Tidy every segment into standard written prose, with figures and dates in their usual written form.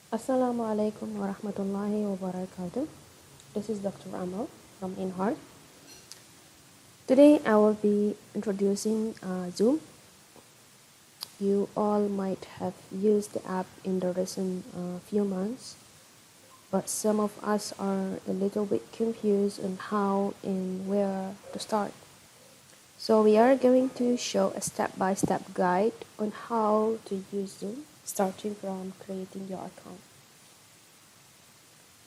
Assalamu alaikum wa rahmatullahi wa barakatuh. This is Dr. Amal from InHeart. Today I will be introducing Zoom. You all might have used the app in the recent few months, but some of us are a little bit confused on how and where to start. So we are going to show a step-by-step guide on how to use Zoom, starting from creating your account.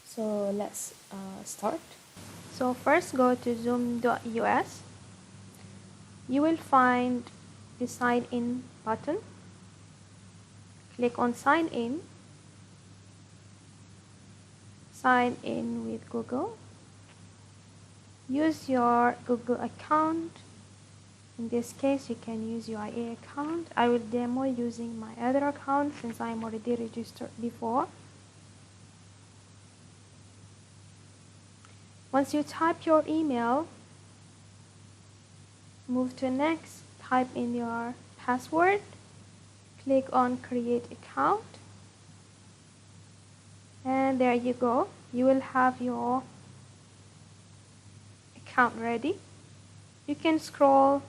So let's start. So first go to zoom.us. You will find the sign in button. Click on sign in. Sign in with Google. Use your Google account. In this case, you can use your IA account. I will demo using my other account since I'm already registered before. Once you type your email, move to next. Type in your password. Click on create account. And there you go. You will have your account ready. You can scroll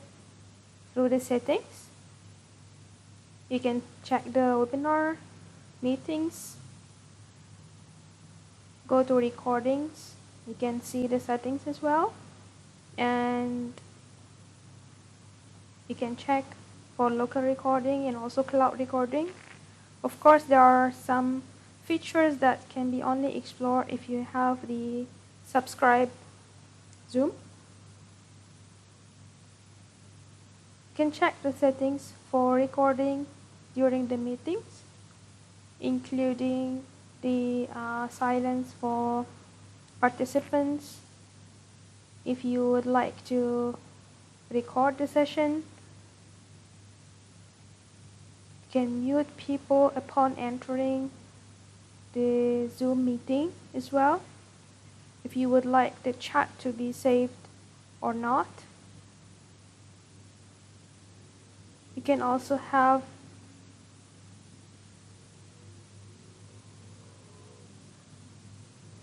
through the settings. You can check the webinar, meetings, go to recordings. You can see the settings as well. And you can check for local recording and also cloud recording. Of course, there are some features that can be only explored if you have the subscribe Zoom. You can check the settings for recording during the meetings, including the silence for participants. If you would like to record the session, you can mute people upon entering the Zoom meeting as well. If you would like the chat to be saved or not. You can also have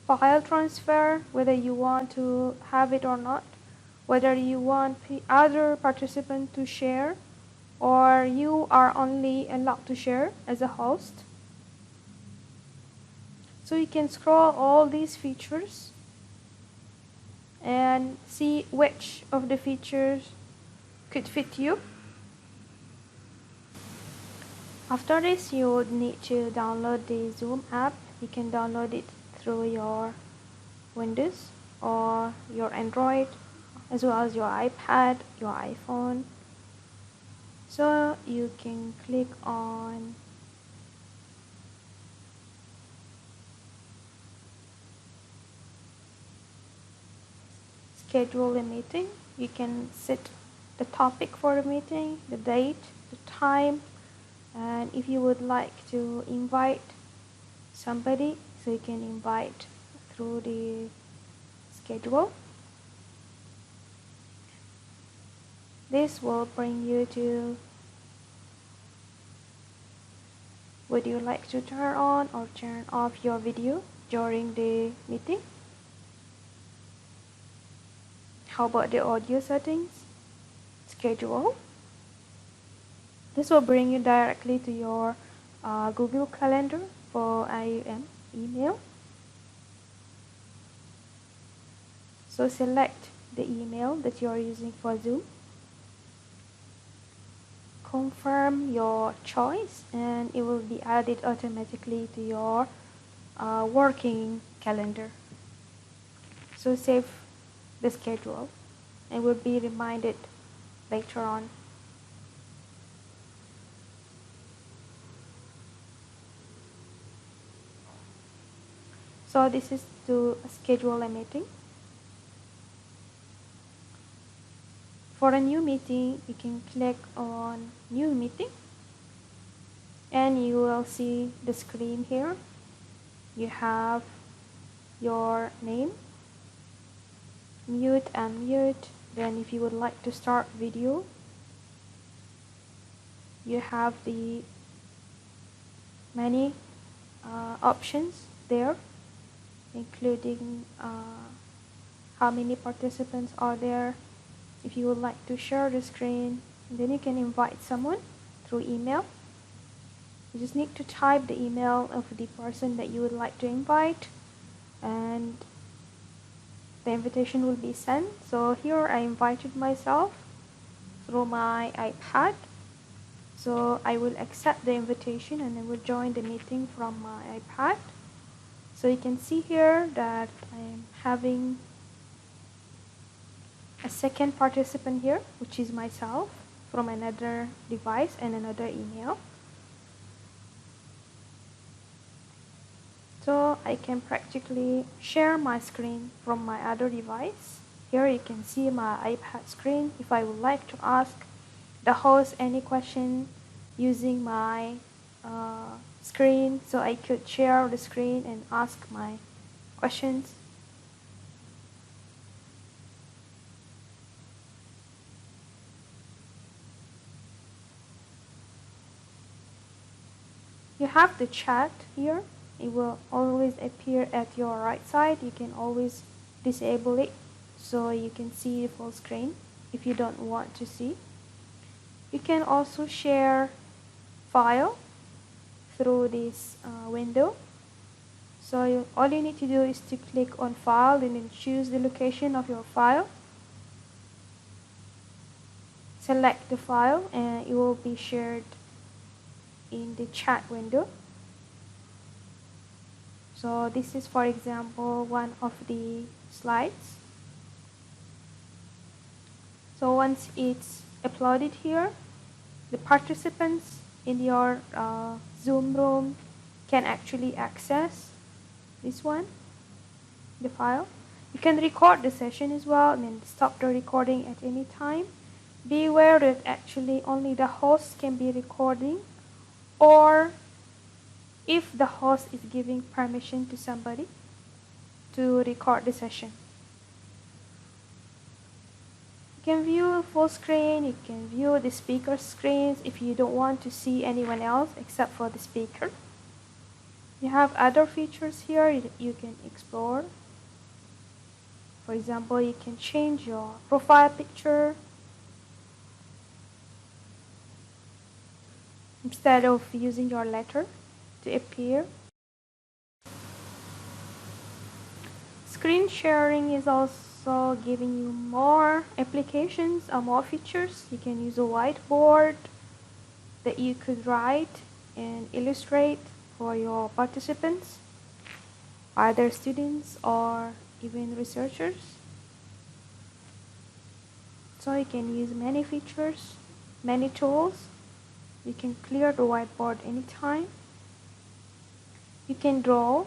file transfer, whether you want to have it or not, whether you want other participants to share or you are only allowed to share as a host. So you can scroll all these features and see which of the features could fit you. After this, you would need to download the Zoom app. You can download it through your Windows or your Android, as well as your iPad, your iPhone. So you can click on schedule a meeting. You can set the topic for the meeting, the date, the time, and if you would like to invite somebody, so you can invite through the schedule. This will bring you to would you like to turn on or turn off your video during the meeting? How about the audio settings? Schedule. This will bring you directly to your Google Calendar for IUM email. So select the email that you are using for Zoom. Confirm your choice and it will be added automatically to your working calendar. So save the schedule and will be reminded later on. So this is to schedule a meeting. For a new meeting, you can click on new meeting and you will see the screen here. You have your name, mute, unmute. Then if you would like to start video, you have the many options there, including how many participants are there. If you would like to share the screen, then you can invite someone through email. You just need to type the email of the person that you would like to invite, and the invitation will be sent. So here I invited myself through my iPad. So I will accept the invitation and I will join the meeting from my iPad. So you can see here that I am having a second participant here, which is myself, from another device and another email. So I can practically share my screen from my other device. Here you can see my iPad screen. If I would like to ask the host any question using my screen, so I could share the screen and ask my questions. You have the chat here. It will always appear at your right side. You can always disable it so you can see the full screen if you don't want to see. You can also share file through this window. So all you need to do is to click on file and then choose the location of your file. Select the file and it will be shared in the chat window. So this is, for example, one of the slides. So once it's uploaded here, the participants in your Zoom room can actually access this one, the file. You can record the session as well and then stop the recording at any time. Be aware that actually only the host can be recording, or if the host is giving permission to somebody to record the session. You can view full screen, you can view the speaker screens if you don't want to see anyone else except for the speaker. You have other features here you can explore. For example, you can change your profile picture. Instead of using your letter to appear. Screen sharing is also giving you more applications or more features. You can use a whiteboard that you could write and illustrate for your participants, either students or even researchers. So you can use many features, many tools. You can clear the whiteboard anytime. You can draw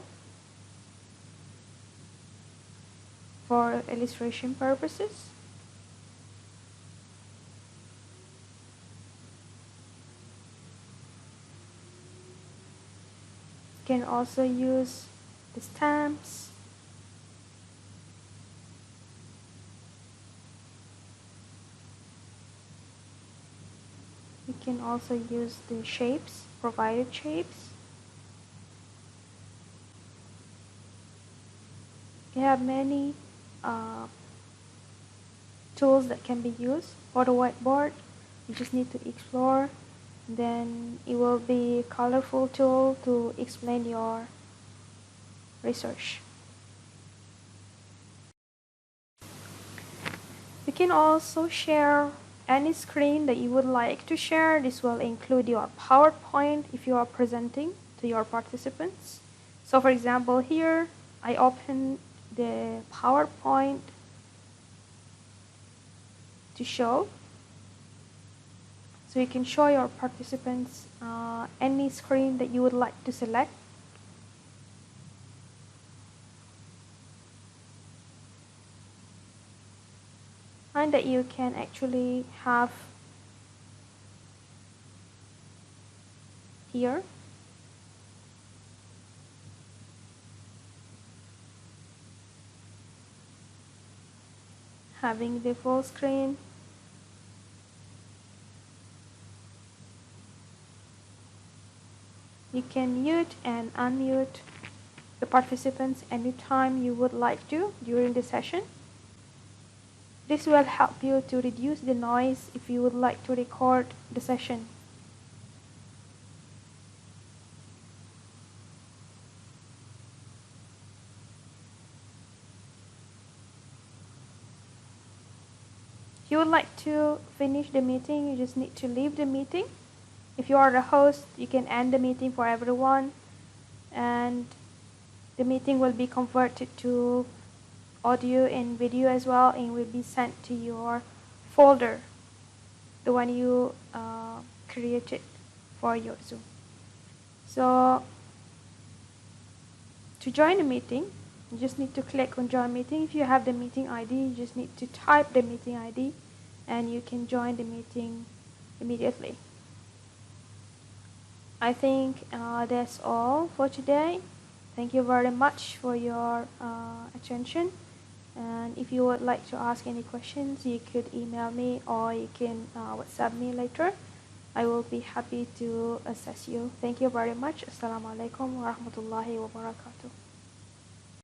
for illustration purposes. You can also use the stamps. You can also use the shapes, provided shapes. You have many tools that can be used for the whiteboard. You just need to explore. Then it will be a colorful tool to explain your research. You can also share any screen that you would like to share. This will include your PowerPoint if you are presenting to your participants. So for example, here I open the PowerPoint to show. So you can show your participants any screen that you would like to select. And that you can actually have here. Having the full screen. You can mute and unmute the participants anytime you would like to during the session. This will help you to reduce the noise if you would like to record the session. If you would like to finish the meeting, you just need to leave the meeting. If you are the host, you can end the meeting for everyone, and the meeting will be converted to audio and video as well, and will be sent to your folder, the one you created for your Zoom. So to join the meeting, you just need to click on join meeting. If you have the meeting ID, you just need to type the meeting ID and you can join the meeting immediately. I think that's all for today. Thank you very much for your attention. And if you would like to ask any questions, you could email me or you can WhatsApp me later. I will be happy to assist you. Thank you very much. Assalamu alaikum wa rahmatullahi wa barakatuh.